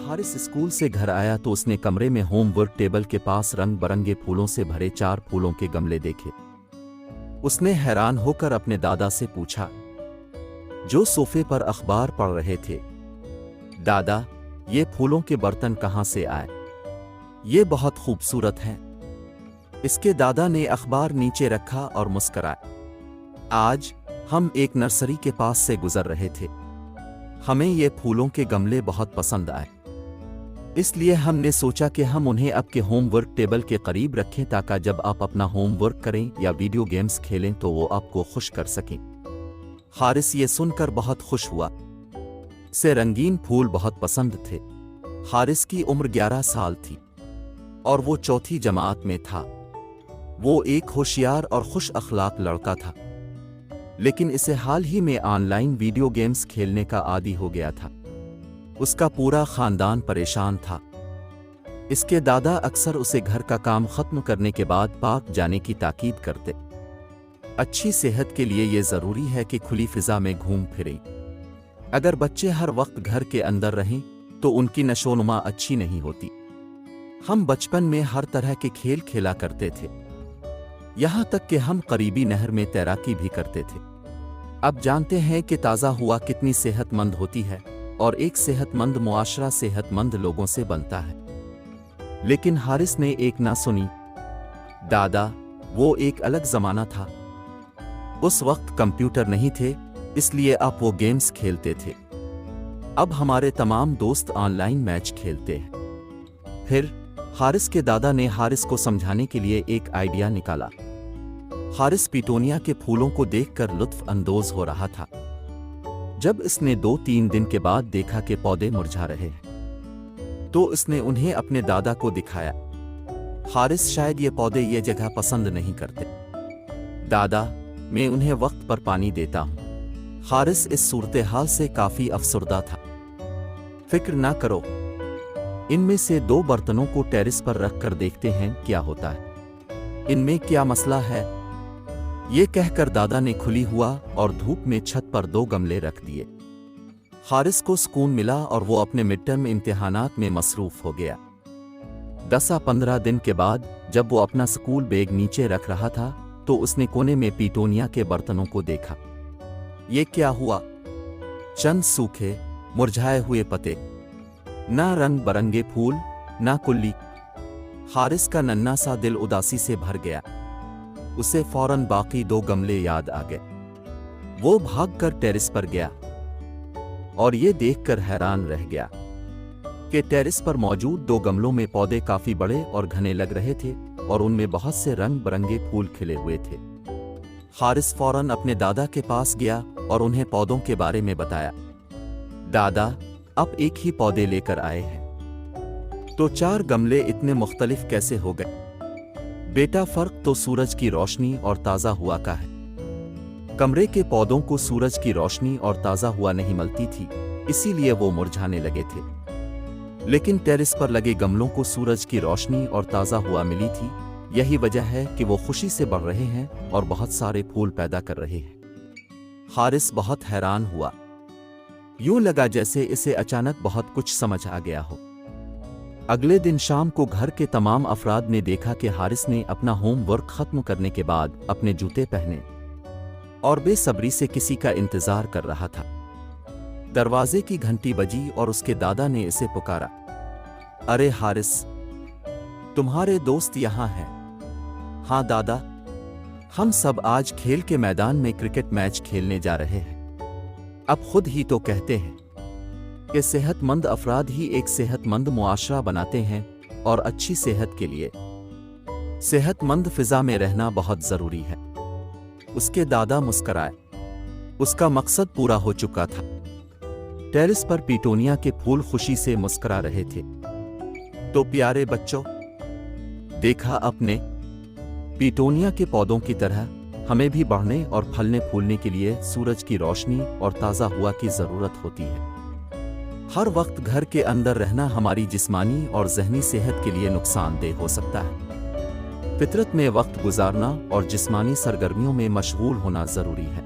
Haris school से घर आया तो उसने कमरे में होमवर्क टेबल के पास रंग बरंगे फूलों से भरे 4 फूलों के गमले देखे। उसने हैरान होकर अपने दादा से पूछा, जो सोफे पर अखबार पढ़ रहे थे, दादा, ये फूलों के बर्तन कहाँ से आए? ये बहुत खूबसूरत हैं। इसके दादा ने अखबार नीचे रखा और मुस्कुराए। आज हम एक नर्सरी के पास से गुजर रहे थे। हमें ये फूलों के गमले बहुत पसंद आए, इसलिए हमने सोचा कि हम उन्हें आपके होमवर्क टेबल के करीब रखें ताकि जब आप अपना होमवर्क करें या वीडियो गेम्स खेलें तो वो आपको खुश कर सकें। हारिस ये सुनकर बहुत खुश हुआ। से रंगीन फूल बहुत पसंद थे। हारिस की उम्र 11 साल थी और वो चौथी जमात में था। वो एक होशियार और खुश अखलाक लड़का था, लेकिन इसे हाल ही में ऑनलाइन वीडियो गेम्स खेलने का आदी हो गया था। उसका पूरा खानदान परेशान था। इसके दादा अक्सर उसे घर का काम खत्म करने के बाद पार्क जाने की ताकीद करते। अच्छी सेहत के लिए ये जरूरी है कि खुली फिजा में घूम फिरें। अगर बच्चे हर वक्त घर के अंदर रहें तो उनकी नशोनुमा अच्छी नहीं होती। हम बचपन में हर तरह के खेल खेला करते थे, यहाँ तक कि हम करीबी नहर में तैराकी भी करते थे। अब जानते हैं कि ताज़ा हवा कितनी सेहतमंद होती है और एक सेहतमंद मुआशरा सेहतमंद लोगों से बनता है। लेकिन हारिस ने एक ना सुनी। दादा, वो एक अलग ज़माना था। उस वक्त कंप्यूटर नहीं थे, इसलिए आप वो गेम्स खेलते थे। अब हमारे तमाम दोस्त ऑनलाइन मैच खेलते हैं। फिर हारिस के दादा ने हारिस को समझाने के लिए एक आइडिया निकाला। हारिस पिटोनिया के फूलों को देखकर लुत्फ अंदोज हो रहा था। जब इसने 2-3 दिन के बाद देखा कि पौधे मुरझा रहे हैं, तो इसने उन्हें अपने दादा को दिखाया। हारिस शायद ये पौधे ये जगह पसंद नहीं करते। दादा, मैं उन्हें वक्त पर पानी देता हूं। हारिस इस सूरत हाल से काफी अफसरदा था। फिक्र ना करो, इनमें से 2 बर्तनों को टेरेस पर रख कर देखते हैं क्या होता है। इनमें क्या मसला है? ये कहकर दादा ने खुली हुआ और धूप में छत पर 2 गमले रख दिए। हारिस को सुकून मिला और वो अपने मिड टर्म इम्तिहानात में मसरूफ हो गया। 10-15 दिन के बाद जब वो अपना स्कूल बैग नीचे रख रहा था तो उसने कोने में पिटोनिया के बर्तनों को देखा। ये क्या हुआ? चंद सूखे मुरझाए हुए पत्ते, ना रंग बरंगे फूल, ना कुल्ली। हारिस का नन्हा सा दिल उदासी से भर गया। उसे फौरन बाकी 2 गमले याद आ गए। वो भागकर टेरेस पर गया और ये देखकर हैरान रह गया कि टेरेस पर मौजूद 2 गमलों में पौधे काफी बड़े और घने लग रहे थे और उनमें बहुत से रंग बरंगे फूल खिले हुए थे। हारिस फौरन अपने दादा के पास गया और उन्हें पौधों के बारे में बताया। दादा, अब एक ही पौधे लेकर आए हैं, तो 4 गमले इतने मुख्तलिफ कैसे हो गए? बेटा, फर्क तो सूरज की रोशनी और ताज़ा हुआ का है। कमरे के पौधों को सूरज की रोशनी और ताज़ा हुआ नहीं मिलती थी, इसीलिए वो मुरझाने लगे थे। लेकिन टेरेस पर लगे गमलों को सूरज की रोशनी और ताज़ा हुआ मिली थी। यही वजह है कि वो खुशी से बढ़ रहे हैं और बहुत सारे फूल पैदा कर रहे हैं। हारिस बहुत हैरान हुआ। यूं लगा जैसे इसे अचानक बहुत कुछ समझ आ गया हो। अगले दिन शाम को घर के तमाम अफराद ने देखा कि हारिस ने अपना होमवर्क खत्म करने के बाद अपने जूते पहने और बेसब्री से किसी का इंतजार कर रहा था। दरवाजे की घंटी बजी और उसके दादा ने इसे पुकारा। अरे हारिस, तुम्हारे दोस्त यहाँ हैं। हाँ दादा, हम सब आज खेल के मैदान में क्रिकेट मैच खेलने जा रहे हैं। अब खुद ही तो कहते हैं कि सेहतमंद अफराद ही एक सेहतमंद मुआशरा बनाते हैं और अच्छी सेहत के लिए सेहतमंद फिजा में रहना बहुत जरूरी है। उसके दादा मुस्कराए। उसका मकसद पूरा हो चुका था। टेरेस पर पिटोनिया के फूल खुशी से मुस्करा रहे थे। तो प्यारे बच्चों, देखा आपने, पिटोनिया के पौधों की तरह हमें भी बढ़ने और फलने फूलने के लिए सूरज की रोशनी और ताज़ा हवा की ज़रूरत होती है। हर वक्त घर के अंदर रहना हमारी जिस्मानी और ज़हनी सेहत के लिए नुकसानदेह हो सकता है। फितरत में वक्त गुजारना और जिस्मानी सरगर्मियों में मशगूल होना ज़रूरी है।